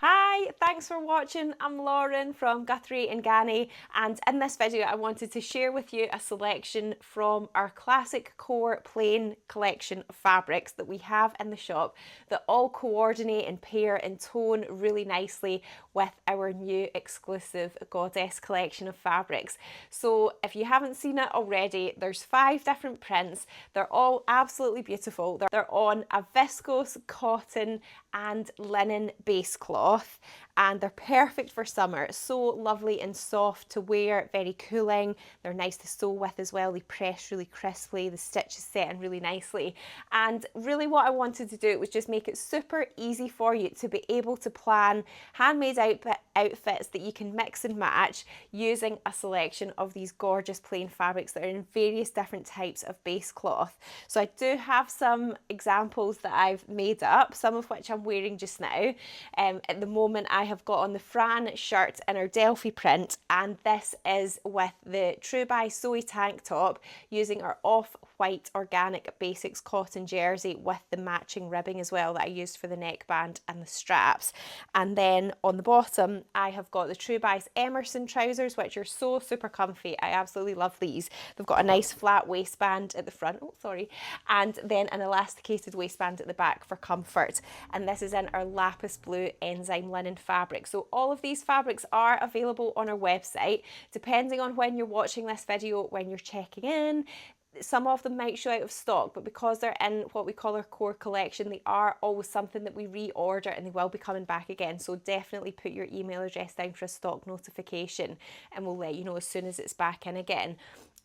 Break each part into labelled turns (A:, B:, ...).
A: Hi, thanks for watching. I'm Lauren from Guthrie and Ganny, and in this video I wanted to share with you a selection from our classic core plain collection of fabrics that we have in the shop that all coordinate and pair and tone really nicely with our new exclusive Goddess collection of fabrics. So if you haven't seen it already, there's 5 different prints. They're all absolutely beautiful. They're on a viscose, cotton and linen base cloth, and they're perfect for summer. It's so lovely and soft to wear, very cooling. They're nice to sew with as well. They press really crisply, the stitch is set in really nicely. And really what I wanted to do was just make it super easy for you to be able to plan handmade outfits that you can mix and match using a selection of these gorgeous plain fabrics that are in various different types of base cloth. So I do have some examples that I've made up, some of which I'm wearing just now. At the moment I have got on the Fran shirt in our Delphi print, and this is with the True by Zoe tank top using our off-white organic basics cotton jersey with the matching ribbing as well that I used for the neckband and the straps. And then on the bottom I have got the True By's Emerson trousers, which are so super comfy. I absolutely love these. They've got a nice flat waistband at the front, and then an elasticated waistband at the back for comfort. And this is in our lapis blue enzyme linen fabric. So all of these fabrics are available on our website. Depending on when you're watching this video, when you're checking in, some of them might show out of stock, but because they're in what we call our core collection, they are always something that we reorder and they will be coming back again. So definitely put your email address down for a stock notification and we'll let you know as soon as it's back in again.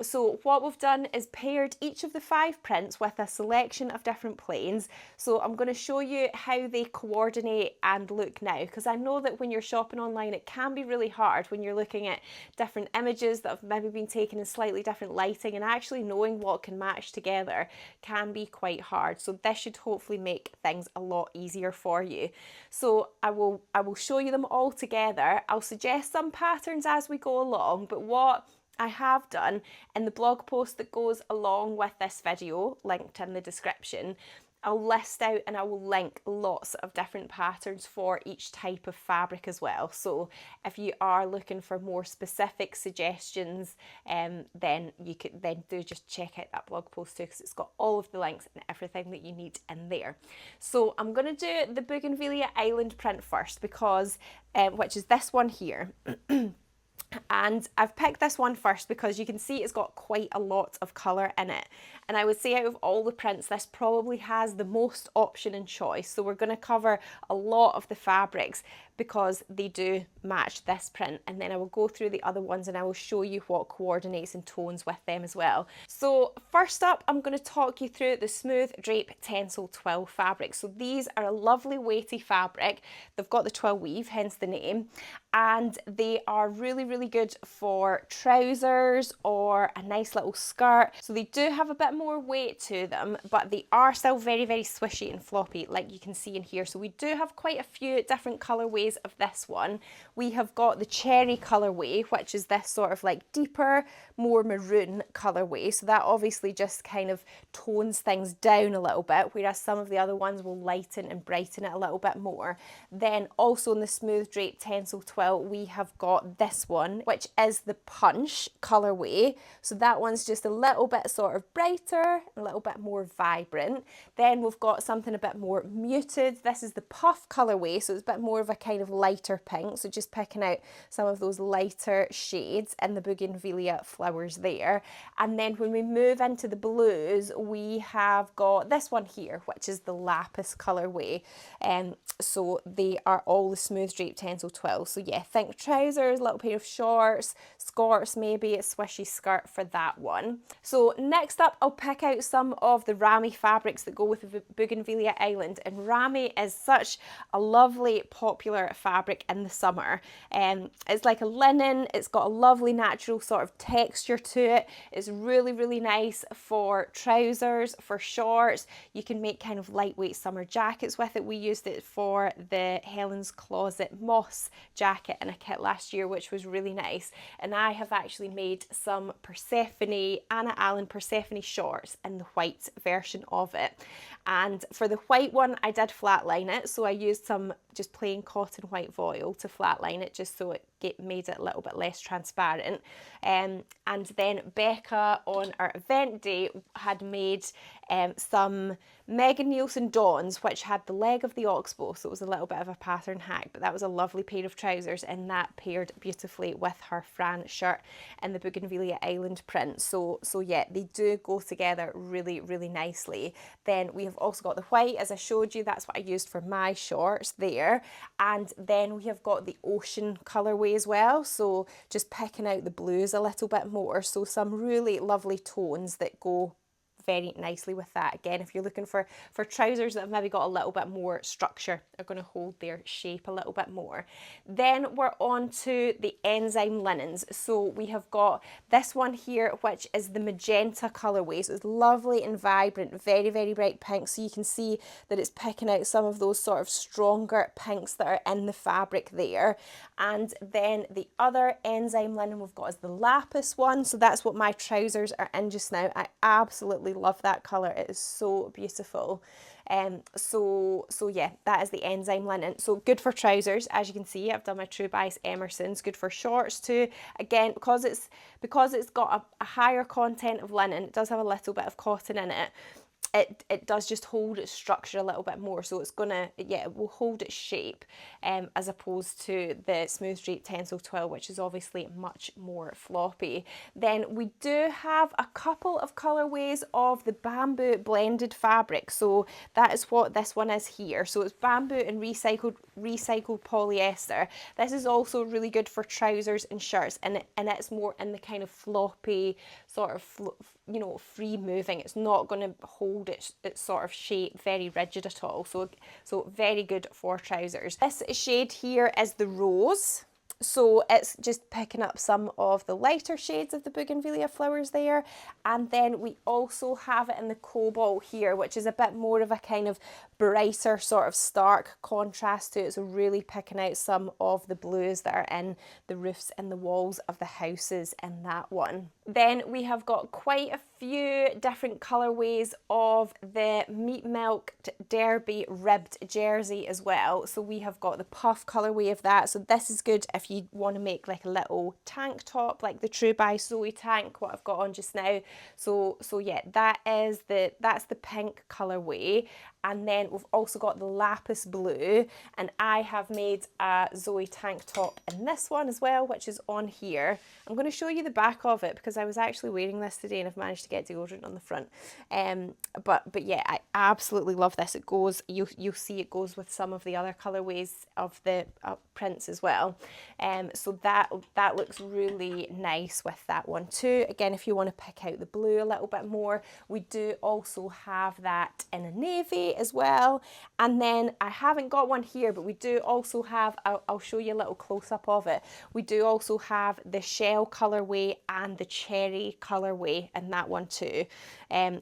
A: So what we've done is paired each of the 5 prints with a selection of different planes. So I'm going to show you how they coordinate and look now, because I know that when you're shopping online it can be really hard when you're looking at different images that have maybe been taken in slightly different lighting, and actually knowing what can match together can be quite hard. So this should hopefully make things a lot easier for you. So I will show you them all together. I'll suggest some patterns as we go along, but what I have done in the blog post that goes along with this video, linked in the description, I'll list out and I will link lots of different patterns for each type of fabric as well. So if you are looking for more specific suggestions, then you could do just check out that blog post too, because it's got all of the links and everything that you need in there. So I'm going to do the Bougainvillea Island print first, because which is this one here. And I've picked this one first because you can see it's got quite a lot of colour in it. And I would say out of all the prints, this probably has the most option and choice. So we're going to cover a lot of the fabrics because they do match this print. And then I will go through the other ones and I will show you what coordinates and tones with them as well. So first up, I'm going to talk you through the Smooth Drape Tencel Twill fabric. So these are a lovely weighty fabric. They've got the twill weave, hence the name. And they are really, really good for trousers or a nice little skirt. So they do have a bit more weight to them, but they are still very, very swishy and floppy, like you can see in here. So we do have quite a few different colourways of this one. We have got the cherry colourway, which is this sort of like deeper, more maroon colourway. So that obviously just kind of tones things down a little bit, whereas some of the other ones will lighten and brighten it a little bit more. Then also in the Smooth Drape Tencel Twill, we have got this one, which is the Punch colourway. So that one's just a little bit sort of brighter, a little bit more vibrant. Then we've got something a bit more muted. This is the Puff colourway, so it's a bit more of a kind of lighter pink. So just picking out some of those lighter shades in the Bougainvillea flowers there. And then when we move into the blues, we have got this one here, which is the Lapis colourway. So they are all the Smooth Drape Tencel Twill. So yeah, think trousers, a little pair of shorts, skirts, maybe a swishy skirt for that one. So next up, I'll pick out some of the Rami fabrics that go with the Bougainvillea Island. And Rami is such a lovely, popular fabric in the summer. It's like a linen, it's got a lovely natural sort of texture to it. It's really, really nice for trousers, for shorts. You can make kind of lightweight summer jackets with it. We used it for the Helen's Closet moss jacket in a kit last year, which was really nice. And I have actually made some Anna Allen Persephone shorts in the white version of it. And for the white one, I did flatline it, so I used some just plain cotton white foil to flatline it, just so it made it a little bit less transparent. And then Becca on our event day had made some Megan Nielsen Dons, which had the leg of the oxbow, so it was a little bit of a pattern hack, but that was a lovely pair of trousers, and that paired beautifully with her Fran shirt and the Bougainvillea Island print. So yeah, they do go together really, really nicely. Then we have also got the white, as I showed you, that's what I used for my shorts there. And then we have got the ocean colourway as well, so just picking out the blues a little bit more. So some really lovely tones that go very nicely with that. Again, if you're looking for trousers that have maybe got a little bit more structure, are going to hold their shape a little bit more. Then we're on to the enzyme linens. So we have got this one here, which is the magenta colourway. So it's lovely and vibrant, very, very bright pink. So you can see that it's picking out some of those sort of stronger pinks that are in the fabric there. And then the other enzyme linen we've got is the lapis one. So that's what my trousers are in just now. I absolutely love that colour. It is so beautiful. So yeah, that is the enzyme linen. So good for trousers, as you can see. I've done my True Bias Emerson's. Good for shorts too. Again, because it's got a higher content of linen, it does have a little bit of cotton in it. It does just hold its structure a little bit more, so it's gonna, yeah, it will hold its shape, as opposed to the smooth drape Tencel twill, which is obviously much more floppy. Then we do have a couple of colourways of the bamboo blended fabric, so that is what this one is here. So it's bamboo and recycled polyester. This is also really good for trousers and shirts, and it's more in the kind of floppy sort of free moving. It's not going to hold its sort of shape very rigid at all, so very good for trousers. This shade here is the rose, so it's just picking up some of the lighter shades of the bougainvillea flowers there. And then we also have it in the cobalt here, which is a bit more of a kind of brighter sort of stark contrast to it, so really picking out some of the blues that are in the roofs and the walls of the houses in that one. Then we have got quite a few different colourways of the meat milked derby ribbed jersey as well. So we have got the puff colourway of that. So this is good if you want to make like a little tank top, like the True by Zoe tank, what I've got on just now. So yeah, that's the pink colourway. And then we've also got the lapis blue, and I have made a Zoe tank top in this one as well, which is on here. I'm going to show you the back of it because I was actually wearing this today and I've managed to get deodorant on the front. But yeah, I absolutely love this. It goes, you'll see it goes with some of the other colourways of the prints as well. So that looks really nice with that one too. Again, if you want to pick out the blue a little bit more, we do also have that in a navy as well. And then I haven't got one here, but we do also have, I'll show you a little close-up of it. We do also have the shell colourway and the cherry colourway in that one too.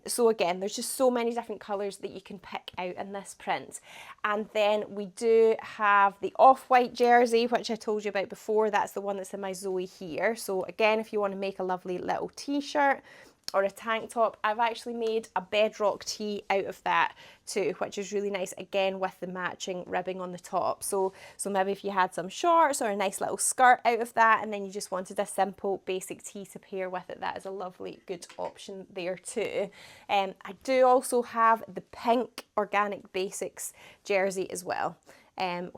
A: So again, there's just so many different colours that you can pick out in this print. And then we do have the off-white jersey, which I told you about before. That's the one that's in my Zoe here. So again, if you want to make a lovely little t-shirt or a tank top, I've actually made a bedrock tee out of that too, which is really nice, again with the matching ribbing on the top. So maybe if you had some shorts or a nice little skirt out of that, and then you just wanted a simple basic tee to pair with it, that is a lovely good option there too. I do also have the pink Organic Basics jersey as well.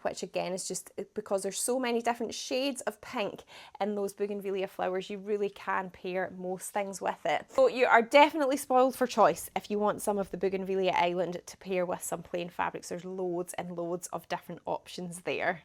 A: Which again is just because there's so many different shades of pink in those bougainvillea flowers, you really can pair most things with it. So you are definitely spoiled for choice if you want some of the Bougainvillea Island to pair with some plain fabrics. There's loads and loads of different options there.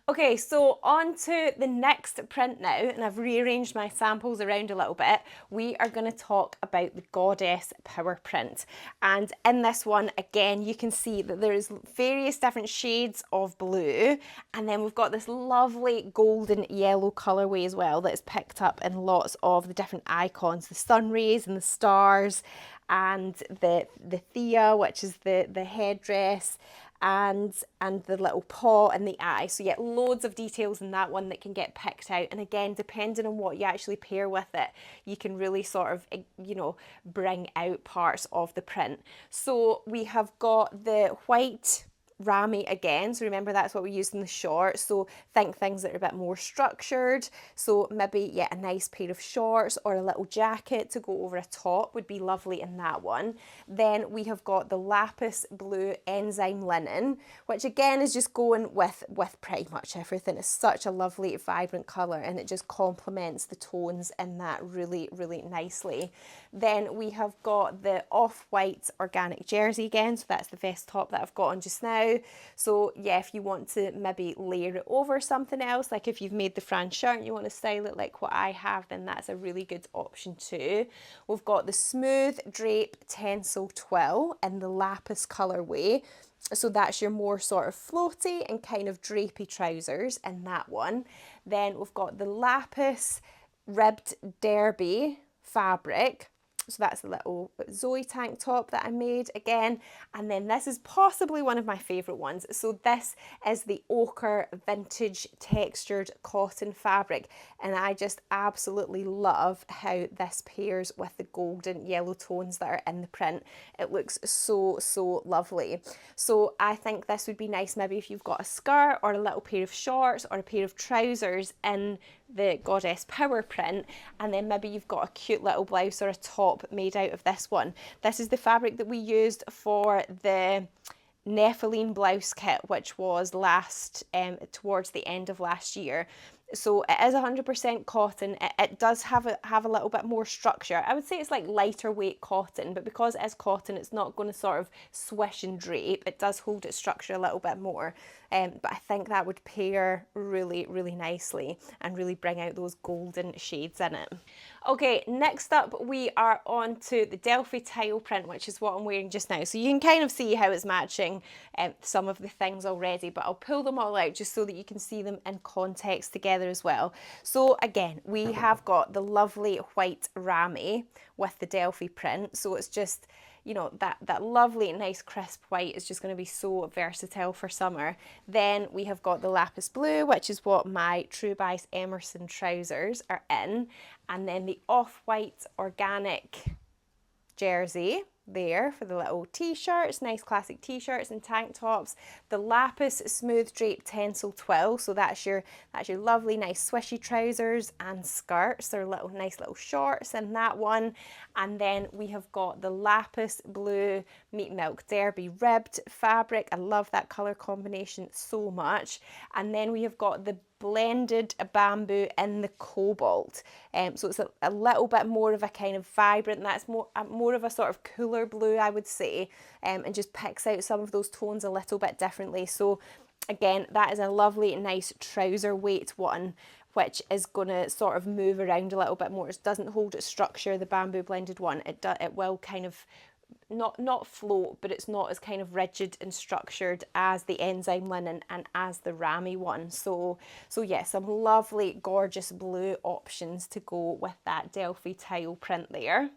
A: Okay, so on to the next print now, and I've rearranged my samples around a little bit. We are going to talk about the Goddess Power print. And in this one, again, you can see that there's various different shades of blue, and then we've got this lovely golden yellow colourway as well that is picked up in lots of the different icons, the sun rays and the stars, and the Thea, which is the headdress, and the little paw and the eye. So yeah, loads of details in that one that can get picked out. And again, depending on what you actually pair with it, you can really sort of, you know, bring out parts of the print. So we have got the white ramie again, so remember that's what we used in the short. So think things that are a bit more structured, so maybe yeah, a nice pair of shorts or a little jacket to go over a top would be lovely in that one. Then we have got the lapis blue enzyme linen, which again is just going with pretty much everything. It's such a lovely vibrant colour and it just complements the tones in that really nicely. Then we have got the off-white organic jersey again, so that's the vest top that I've got on just now. So yeah, if you want to maybe layer it over something else, like if you've made the Fran shirt and you want to style it like what I have, then that's a really good option too. We've got the smooth drape tencel twill in the lapis colourway. So that's your more sort of floaty and kind of drapey trousers in that one. Then we've got the lapis ribbed derby fabric. So that's the little Zoe tank top that I made again. And then this is possibly one of my favourite ones. So this is the ochre vintage textured cotton fabric. And I just absolutely love how this pairs with the golden yellow tones that are in the print. It looks so lovely. So I think this would be nice maybe if you've got a skirt or a little pair of shorts or a pair of trousers in the Goddess Power print, and then maybe you've got a cute little blouse or a top made out of this one. This is the fabric that we used for the Nephiline blouse kit, which was towards the end of last year. So it is 100% cotton. It does have a little bit more structure. I would say it's like lighter weight cotton, but because it is cotton, it's not going to sort of swish and drape. It does hold its structure a little bit more. But I think that would pair really nicely and really bring out those golden shades in it. Okay, next up we are on to the Dely Tile print, which is what I'm wearing just now. So you can kind of see how it's matching some of the things already, but I'll pull them all out just so that you can see them in context together as well. So again, we have got the lovely white ramie with the Dely print. So it's just, you know, that lovely nice crisp white is just going to be so versatile for summer. Then we have got the lapis blue, which is what my True Bice Emerson trousers are in, and then the off-white organic jersey there for the little t-shirts, nice classic t-shirts and tank tops. The lapis smooth drape tencel twill, so that's your lovely nice swishy trousers and skirts. They're nice little shorts in that one. And then we have got the lapis blue meat milk derby ribbed fabric. I love that colour combination so much. And then we have got the blended bamboo in the cobalt, so it's a little bit more of a kind of vibrant, that's more of a sort of cooler blue, I would say, and just picks out some of those tones a little bit differently. So again, that is a lovely nice trouser weight one, which is going to sort of move around a little bit more. It doesn't hold its structure, the bamboo blended one. It will kind of not float, but it's not as kind of rigid and structured as the enzyme linen and as the ramie one. So yeah, some lovely gorgeous blue options to go with that Dely Tile print there.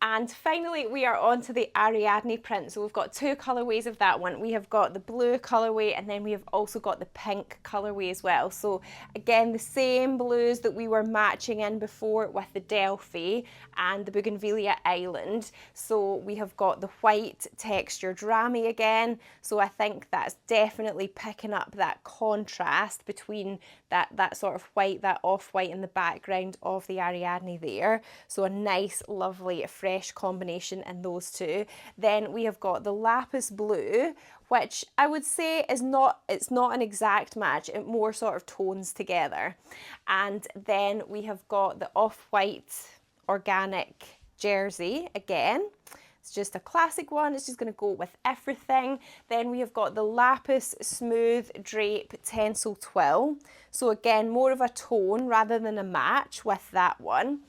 A: And finally, we are on to the Ariadne print. So we've got two colourways of that one. We have got the blue colourway, and then we have also got the pink colourway as well. So again, the same blues that we were matching in before with the Delphi and the Bougainvillea Island. So we have got the white textured ramie again. So I think that's definitely picking up that contrast between that sort of white, that off-white in the background of the Ariadne there. So a nice, lovely, fresh combination in those two. Then we have got the lapis blue, which I would say it's not an exact match, it more sort of tones together. And then we have got the off-white organic jersey again. It's just a classic one, it's just going to go with everything. Then we have got the lapis smooth drape tencel twill. So again, more of a tone rather than a match with that one.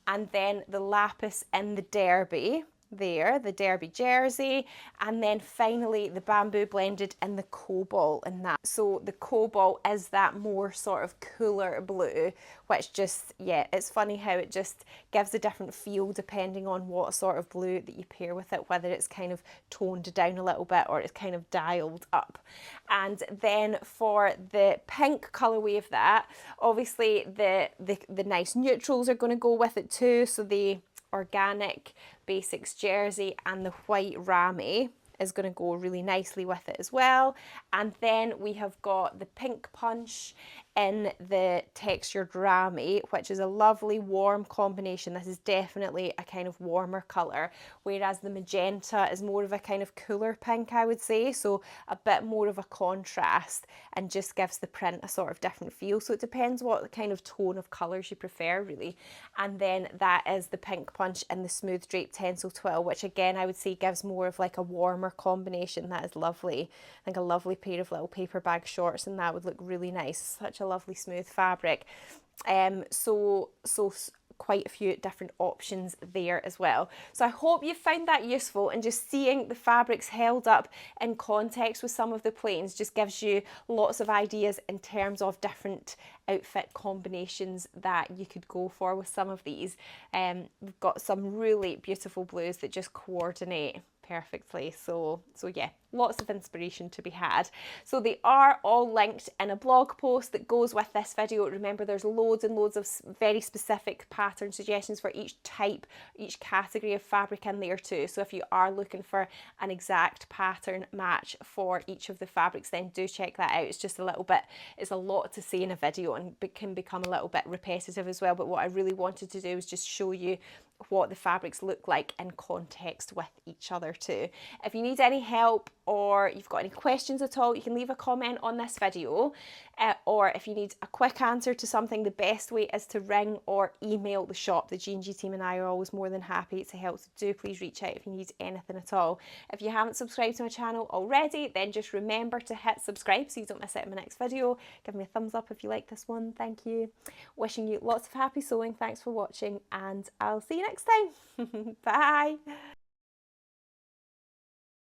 A: And then the lapis in the derby there, the derby jersey, and then finally the bamboo blended in the cobalt in that. So the cobalt is that more sort of cooler blue, which just, yeah, it's funny how it just gives a different feel depending on what sort of blue that you pair with it, whether it's kind of toned down a little bit or it's kind of dialed up. And then for the pink colourway of that, obviously the nice neutrals are going to go with it too. So the organic basics jersey and the white ramie is going to go really nicely with it as well. And then we have got the pink punch in the textured ramie, which is a lovely warm combination. This is definitely a kind of warmer colour, whereas the magenta is more of a kind of cooler pink, I would say, so a bit more of a contrast and just gives the print a sort of different feel. So it depends what kind of tone of colours you prefer, really. And then that is the pink punch in the smooth drape tencel twill, which again I would say gives more of like a warmer combination. That is lovely. I think a lovely pair of little paper bag shorts and that would look really nice. Such a lovely smooth fabric. So quite a few different options there as well. So I hope you found that useful, and just seeing the fabrics held up in context with some of the plains just gives you lots of ideas in terms of different outfit combinations that you could go for with some of these. We've got some really beautiful blues that just coordinate perfectly. So yeah, lots of inspiration to be had. So they are all linked in a blog post that goes with this video. Remember, there's loads and loads of very specific pattern suggestions for each type, each category of fabric in there too. So if you are looking for an exact pattern match for each of the fabrics, then do check that out. It's just a little bit, it's a lot to say in a video and it can become a little bit repetitive as well. But what I really wanted to do is just show you what the fabrics look like in context with each other too. If you need any help or you've got any questions at all, you can leave a comment on this video, or if you need a quick answer to something, the best way is to ring or email the shop. The G&G team and I are always more than happy to help, so do please reach out if you need anything at all. If you haven't subscribed to my channel already, then just remember to hit subscribe so you don't miss out on my next video. Give me a thumbs up if you like this one, thank you. Wishing you lots of happy sewing, thanks for watching, and I'll see you next time. Bye.